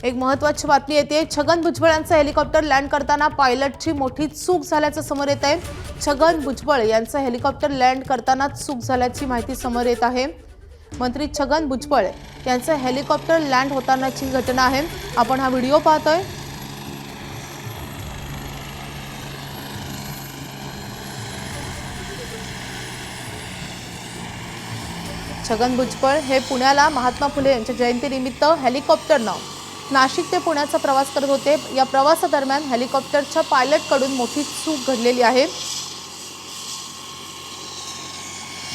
एक महत्त्वाची बातमी येते। छगन भुजबळ यांचं हेलिकॉप्टर लँड करताना पायलटची मोठी चूक झाल्याचं समोर येत आहे। छगन भुजबळ यांचं हेलिकॉप्टर लँड करताना चूक झाल्याची माहिती समोर येत आहे। मंत्री छगन भुजबळ यांचं हेलिकॉप्टर लँड होतानाची घटना आहे। आपण हा व्हिडिओ पाहतोय। छगन भुजबळ हे पुण्याला महात्मा फुले यांच्या जयंतीनिमित्त हेलिकॉप्टरनं नाशिक ते पुण्याचा प्रवास करत होते। या प्रवासादरम्यान हेलिकॉप्टरच्या पायलटकडून मोठी चूक घडलेली आहे।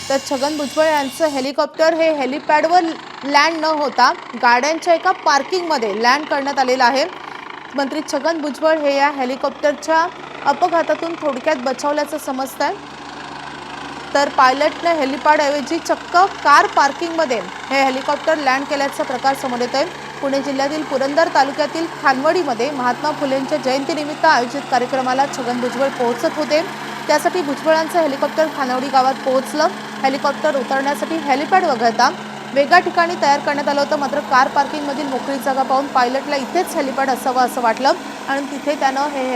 तर छगन भुजबळ यांचं हेलिकॉप्टर हे हेलिपॅडवर लँड न होता गाड्यांच्या एका पार्किंगमध्ये लँड करण्यात आलेलं आहे। मंत्री छगन भुजबळ हे या हेलिकॉप्टरच्या अपघातातून थोडक्यात बचावल्याचं समजतंय। तर पायलटने हेलिपॅडऐवजी चक्क कार पार्किंगमध्ये हे हेलिकॉप्टर लँड केल्याचा प्रकार समोर येतोय। पुणे जिल्ह्यातील पुरंदर तालुक्यातील खानवडीमध्ये महात्मा फुलेंच्या जयंतीनिमित्त आयोजित कार्यक्रमाला छगन भुजबळ पोहोचत होते। त्यासाठी भुजबळांचं हेलिकॉप्टर खानवडी गावात पोहोचलं। हेलिकॉप्टर उतरण्यासाठी हेलिपॅड वगळता वेगळ्या ठिकाणी तयार करण्यात आलं होतं। मात्र कार पार्किंगमधील मोकळी जागा पाहून पायलटला इथेच हेलिपॅड असावं असं वाटलं आणि तिथे त्यानं हे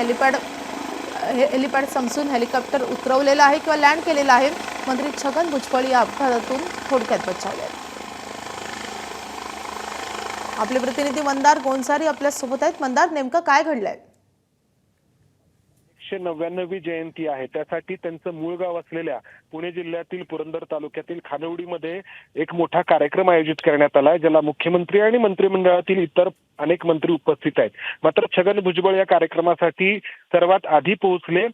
हेलिपॅड समजून हेलिकॉप्टर उतरवलेलं आहे किंवा लँड केलेलं आहे। मंत्री छगन भुजबळ या अपघातातून थोडक्यात बचावले। आपले प्रतिनिधी मंदार गोंसारी आपल्या सोबत आहेत। मंदार, नेमकं काय घडलंय? 199वी जयंती आहे, त्यासाठी त्यांचं मूळ गाव असलेल्या पुणे जिल्ह्यातील पुरंदर तालुक्यातील खानवडीमध्ये एक मोठा कार्यक्रम आयोजित करण्यात आलाय, ज्याला मुख्यमंत्री आणि मंत्रिमंडळातील इतर अनेक मंत्री उपस्थित आहेत। मात्र छगन भुजबळ या कार्यक्रमासाठी सर्वात आधी पोहोचले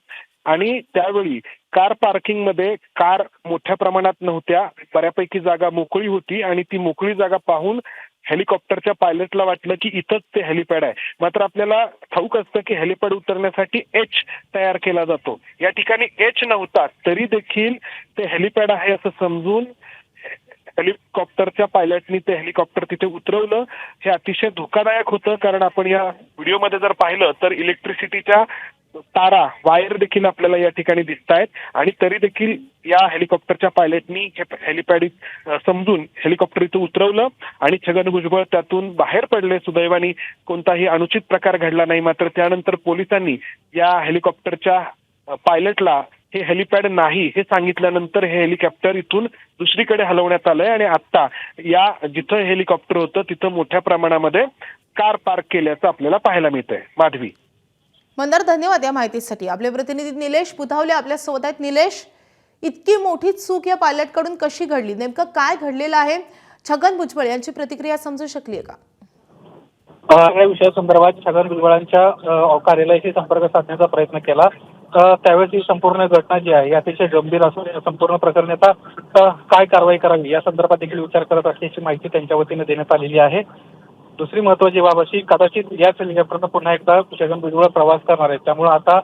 आणि त्यावेळी कार पार्किंगमध्ये कार मोठ्या प्रमाणात नव्हत्या, बऱ्यापैकी जागा मोकळी होती आणि ती मोकळी जागा पाहून हेलिकॉप्टरच्या पायलटला वाटलं की इथंच ते हेलिपॅड आहे। मात्र आपल्याला ठाऊक असतं की हेलिपॅड उतरण्यासाठी एच तयार केला जातो। या ठिकाणी एच नव्हता तरी देखील ते हेलिपॅड आहे असं समजून हेलिकॉप्टरच्या पायलटनी ते हेलिकॉप्टर तिथे उतरवलं। हे अतिशय धोकादायक होतं, कारण आपण या व्हिडिओमध्ये जर पाहिलं तर इलेक्ट्रिसिटीच्या तारा वायर देखील आपल्याला या ठिकाणी दिसत आहेत आणि तरी देखील या हेलिकॉप्टरच्या पायलटनी हे हेलिपॅड समजून हेलिकॉप्टर इथं उतरवलं आणि छगन भुजबळ त्यातून बाहेर पडले। सुदैवाने कोणताही अनुचित प्रकार घडला नाही। मात्र त्यानंतर पोलिसांनी या हेलिकॉप्टरच्या पायलटला हे हेलिपॅड नाही हे सांगितल्यानंतर हे हेलिकॉप्टर इथून दुसरीकडे हलवण्यात आलंय आणि आता या जिथं हेलिकॉप्टर होतं तिथं मोठ्या प्रमाणामध्ये कार पार्क केल्याचं आपल्याला पाहायला मिळतंय। माधवी, मंदार, धन्यवाद या माहितीसाठी। आपले प्रतिनिधी निलेश बुधावले आपल्या सोबत आहेत। निलेश, इतकी मोठी चूक या पायलटकडून कशी घडली? नेमकं काय घडलेलं आहे? छगन भुजबळ यांची प्रतिक्रिया समजू शकली आहे का? या विषयासंदर्भात छगन भुजबळांच्या कार्यालयाशी संपर्क साधण्याचा प्रयत्न केला। त्यावेळेस ही संपूर्ण घटना जी आहे अतिशय गंभीर असून या संपूर्ण प्रकरणी आता काय कारवाई करावी या संदर्भात देखील विचार करत असल्याची माहिती त्यांच्या वतीने देण्यात आलेली आहे। दुसरी महत्वाची बाब अशी, कदाचित याच हेलिकॉप्टरनं पुन्हा एकदा छगन भुजबळ प्रवास करणार आहेत। त्यामुळे आता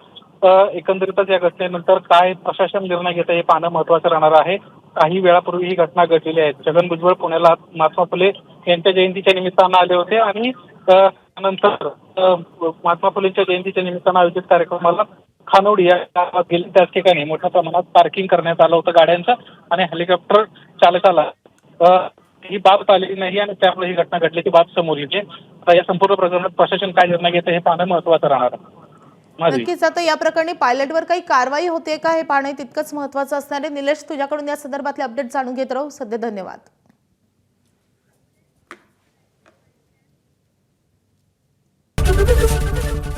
एकंदरीतच या घटनेनंतर काय प्रशासन निर्णय घेतं हे पाहणं महत्वाचं राहणार आहे। काही वेळापूर्वी ही घटना घडलेली आहे। छगन भुजबळ पुण्याला महात्मा फुले यांच्या जयंतीच्या निमित्तानं आले होते आणि त्यानंतर महात्मा फुलेंच्या जयंतीच्या निमित्तानं आयोजित कार्यक्रमाला खानवडी या गावात गेले। त्याच ठिकाणी मोठ्या प्रमाणात पार्किंग करण्यात आलं होतं गाड्यांचं आणि हेलिकॉप्टर चालकाला ही बाब आलेली नाही आणि त्यामुळे ही घटना घडल्याची बाब समोर येते। या संपूर्ण प्रकरणात प्रशासन काय निर्णय घेतं हे पाहणं महत्वाचं राहणार आहे। नक्कीच आता या प्रकरणी पायलटवर काही कारवाई होते का हे पाहणं तितकंच महत्वाचं असणार आहे। निलेश, तुझ्याकडून या संदर्भातले अपडेट जाणून घेत राहू। सध्या धन्यवाद।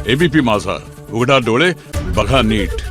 एबीपी माझा, उघडा डोळे बघा नीट।